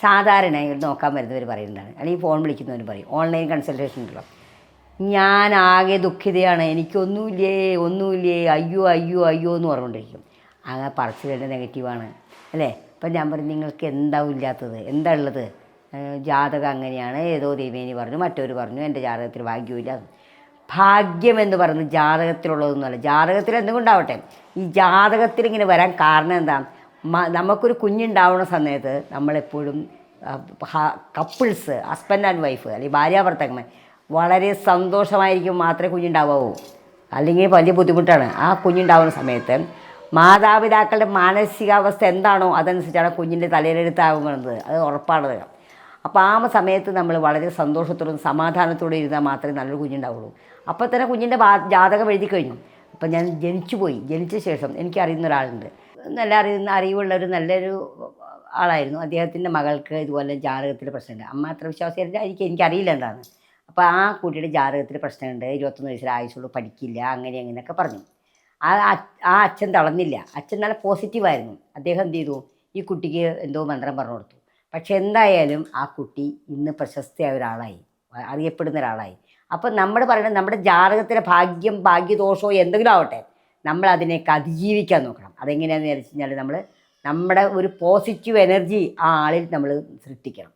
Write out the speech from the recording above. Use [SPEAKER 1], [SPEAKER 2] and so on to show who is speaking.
[SPEAKER 1] സാധാരണ നോക്കാൻ വരുന്നവർ പറയുന്നതാണ്, അല്ലെങ്കിൽ ഫോൺ വിളിക്കുന്നവർ പറയും, ഓൺലൈൻ കൺസൾട്ടേഷൻ ഉണ്ടല്ലോ, ഞാൻ ആകെ ദുഃഖിതയാണ്, എനിക്കൊന്നുമില്ലേ ഒന്നുമില്ലേ, അയ്യോ അയ്യോ അയ്യോ എന്ന് പറഞ്ഞുകൊണ്ടിരിക്കും. അങ്ങനെ പറച്ചിലിൻ്റെ നെഗറ്റീവാണ് അല്ലേ. അപ്പം ഞാൻ പറയും, നിങ്ങൾക്ക് എന്താവും ഇല്ലാത്തത്, എന്താ ഉള്ളത്? ജാതകം അങ്ങനെയാണ്, ഏതോ ദേവേനി പറഞ്ഞു, മറ്റൊരു പറഞ്ഞു, എൻ്റെ ജാതകത്തിൽ ഭാഗ്യമില്ല. ഭാഗ്യം എന്ന് പറയുന്നത് ജാതകത്തിലുള്ളതൊന്നുമല്ല. ജാതകത്തിൽ എന്തുകൊണ്ടാവട്ടെ, ഈ ജാതകത്തിൽ ഇങ്ങനെ വരാൻ കാരണം എന്താ? നമുക്കൊരു കുഞ്ഞുണ്ടാവുന്ന സമയത്ത് നമ്മളെപ്പോഴും കപ്പിൾസ്, ഹസ്ബൻഡ് ആൻഡ് വൈഫ് അല്ലെങ്കിൽ ഭാര്യാഭർത്താക്കന്മാർ വളരെ സന്തോഷമായിരിക്കും മാത്രമേ കുഞ്ഞുണ്ടാവാവൂ, അല്ലെങ്കിൽ വലിയ ബുദ്ധിമുട്ടാണ്. ആ കുഞ്ഞുണ്ടാവുന്ന സമയത്ത് മാതാപിതാക്കളുടെ മാനസികാവസ്ഥ എന്താണോ അതനുസരിച്ചാണ് കുഞ്ഞിൻ്റെ തലയിലെഴുത്താകുന്നത്, അത് ഉറപ്പാണ്. അപ്പോൾ ആ സമയത്ത് നമ്മൾ വളരെ സന്തോഷത്തോടും സമാധാനത്തോടെ ഇരുന്നാൽ മാത്രമേ നല്ലൊരു കുഞ്ഞുണ്ടാവുള്ളൂ. അപ്പോൾ തന്നെ കുഞ്ഞിൻ്റെ ജാതകം എഴുതി കഴിഞ്ഞു. അപ്പം ഞാൻ ജനിച്ച ശേഷം എനിക്കറിയുന്ന ഒരാളുണ്ട്, നല്ല അറിവുള്ളൊരു നല്ലൊരു ആളായിരുന്നു. അദ്ദേഹത്തിൻ്റെ മകൾക്ക് ഇതുപോലെ ജാതകത്തിൽ പ്രശ്നമുണ്ട്. അമ്മ അത്ര വിശ്വാസിയല്ല, എനിക്കറിയില്ല എന്താണ്. അപ്പോൾ ആ കുട്ടിയുടെ ജാതകത്തിൽ പ്രശ്നമുണ്ട്, 21 വയസ്സിൽ ആയുസുള്ളൂ, പഠിക്കില്ല, അങ്ങനെയൊക്കെ പറഞ്ഞു. ആ അച്ഛൻ തളർന്നില്ല. അച്ഛൻ നല്ല പോസിറ്റീവായിരുന്നു. അദ്ദേഹം എന്ത് ചെയ്തു, ഈ കുട്ടിക്ക് എന്തോ മന്ത്രം പറഞ്ഞു കൊടുത്തു. പക്ഷെ എന്തായാലും ആ കുട്ടി ഇന്ന് പ്രശസ്തയായ ഒരാളായി, അറിയപ്പെടുന്ന ഒരാളായി. അപ്പം നമ്മൾ പറയുന്നത് നമ്മുടെ ജാതകത്തിലെ ഭാഗ്യദോഷമോ എന്തെങ്കിലും ആവട്ടെ, നമ്മൾ അതിനെയൊക്കെ അതിജീവിക്കാൻ നോക്കണം. അതെങ്ങനെയാണെന്ന് വിചാരിച്ചു കഴിഞ്ഞാൽ നമ്മുടെ ഒരു പോസിറ്റീവ് എനർജി ആ ആളിൽ നമ്മൾ സൃഷ്ടിക്കണം.